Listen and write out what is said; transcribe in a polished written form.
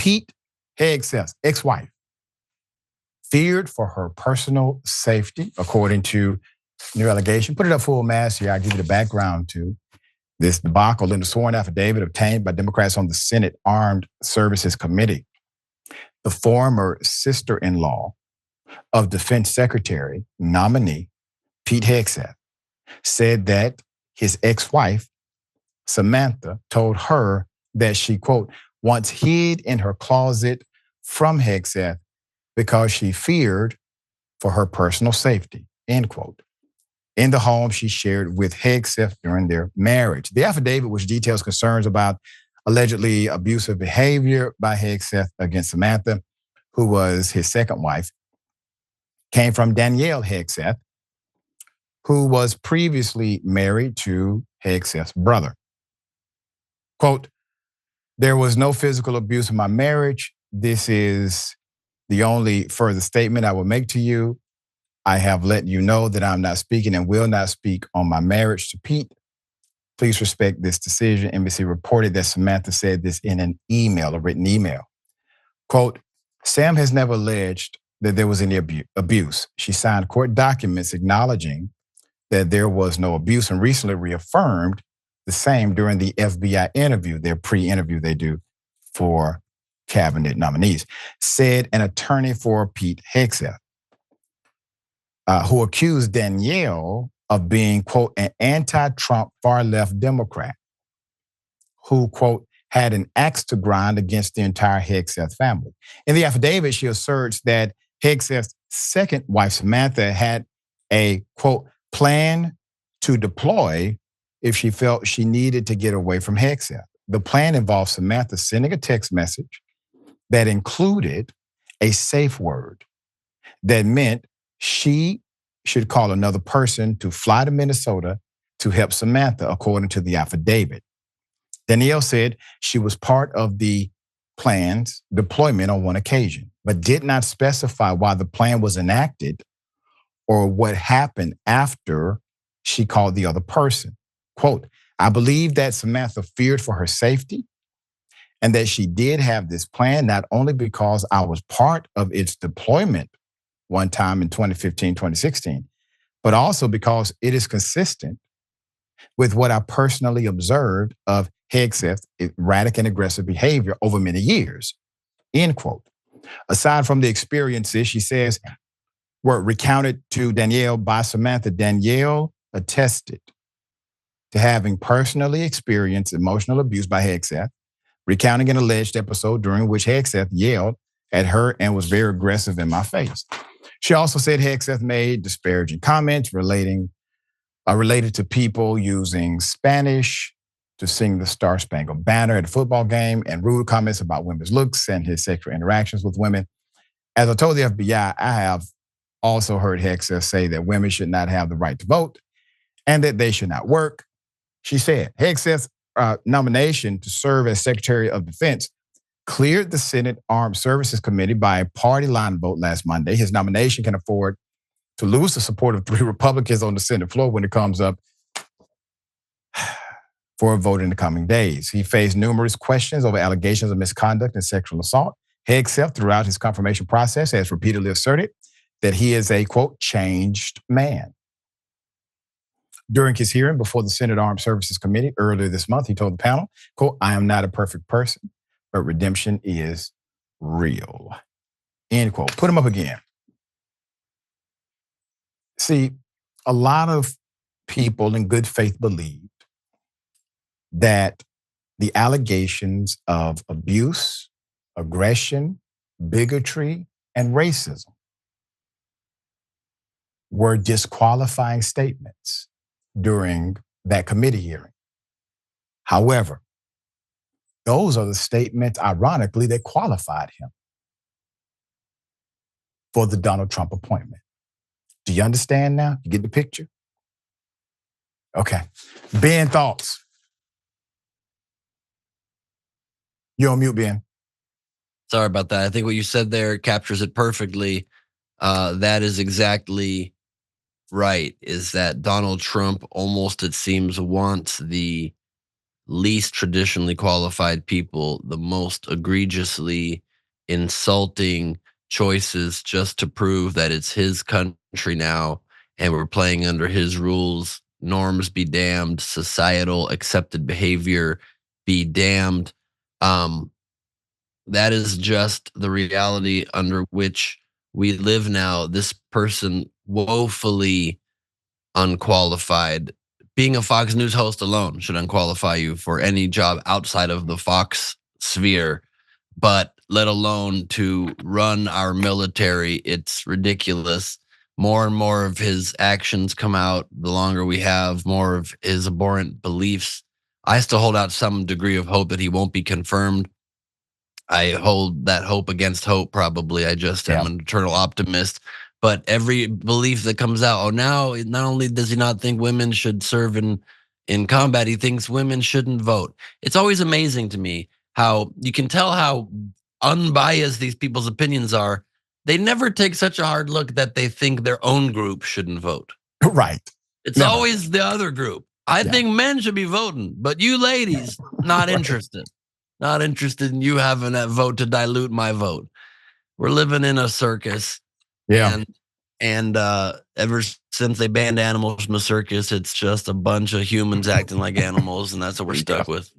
Pete Hegseth, ex-wife, feared for her personal safety, according to new allegation. Put it up full mass here. I'll give you the background to this debacle in the sworn affidavit obtained by Democrats on the Senate Armed Services Committee. The former sister-in-law of Defense Secretary nominee Pete Hegseth said that his ex-wife, Samantha, told her that she, quote, once hid in her closet from Hegseth because she feared for her personal safety, end quote, in the home she shared with Hegseth during their marriage. The affidavit, which details concerns about allegedly abusive behavior by Hegseth against Samantha, who was his second wife, came from Danielle Hegseth, who was previously married to Hegseth's brother. Quote, there was no physical abuse in my marriage. This is the only further statement I will make to you. I have let you know that I'm not speaking and will not speak on my marriage to Pete. Please respect this decision. NBC reported that Samantha said this in an email, a written email. Quote, Sam has never alleged that there was any abuse. She signed court documents acknowledging that there was no abuse and recently reaffirmed the same during the FBI interview, their pre-interview they do for cabinet nominees, said an attorney for Pete Hegseth, who accused Danielle of being, quote, an anti-Trump far-left Democrat who, quote, had an axe to grind against the entire Hegseth family. In the affidavit, she asserts that Hegseth's second wife, Samantha, had a, quote, plan to deploy if she felt she needed to get away from Hegseth. The plan involved Samantha sending a text message that included a safe word that meant she should call another person to fly to Minnesota to help Samantha, according to the affidavit. Danielle said she was part of the plan's deployment on one occasion, but did not specify why the plan was enacted or what happened after she called the other person. Quote, I believe that Samantha feared for her safety and that she did have this plan, not only because I was part of its deployment one time in 2015, 2016, but also because it is consistent with what I personally observed of Hegseth's erratic and aggressive behavior over many years, end quote. Aside from the experiences, she says, were recounted to Danielle by Samantha, Danielle attested to having personally experienced emotional abuse by Hegseth, recounting an alleged episode during which Hegseth yelled at her and was very aggressive in my face. She also said Hegseth made disparaging comments related to people using Spanish to sing the Star Spangled Banner at a football game and rude comments about women's looks and his sexual interactions with women. As I told the FBI, I have also heard Hegseth say that women should not have the right to vote and that they should not work. She said Hegseth's nomination to serve as Secretary of Defense cleared the Senate Armed Services Committee by a party line vote last Monday. His nomination can afford to lose the support of 3 Republicans on the Senate floor when it comes up for a vote in the coming days. He faced numerous questions over allegations of misconduct and sexual assault. Hegseth, throughout his confirmation process, has repeatedly asserted that he is a, quote, changed man. During his hearing before the Senate Armed Services Committee earlier this month, he told the panel, quote, I am not a perfect person, but redemption is real, end quote. Put him up again. See, a lot of people in good faith believed that the allegations of abuse, aggression, bigotry, and racism were disqualifying statements during that committee hearing. However, those are the statements, ironically, that qualified him for the Donald Trump appointment. Do you understand now? You get the picture? Okay. Ben, thoughts? You're on mute, Ben. Sorry about that. I think what you said there captures it perfectly. That is exactly right, is that Donald Trump almost, it seems, wants the least traditionally qualified people the most egregiously insulting choices just to prove that it's his country now and we're playing under his rules. Norms be damned, societal accepted behavior be damned. Um, that is just the reality under which we live now. This person woefully unqualified. Being a Fox News host alone should unqualify you for any job outside of the Fox sphere, but let alone to run our military. It's ridiculous. More and more of his actions come out the longer we have, more of his abhorrent beliefs. I still hold out some degree of hope that he won't be confirmed. I hold that hope against hope, probably. I just am an eternal optimist. But every belief that comes out, oh, now not only does he not think women should serve in combat, he thinks women shouldn't vote. It's always amazing to me how you can tell how unbiased these people's opinions are. They never take such a hard look that they think their own group shouldn't vote. Right. It's Never. always the other group. I think men should be voting, but you ladies, not interested. Not interested in you having that vote to dilute my vote. We're living in a circus. Yeah. And ever since they banned animals from the circus, it's just a bunch of humans acting like animals, and that's what we're stuck with.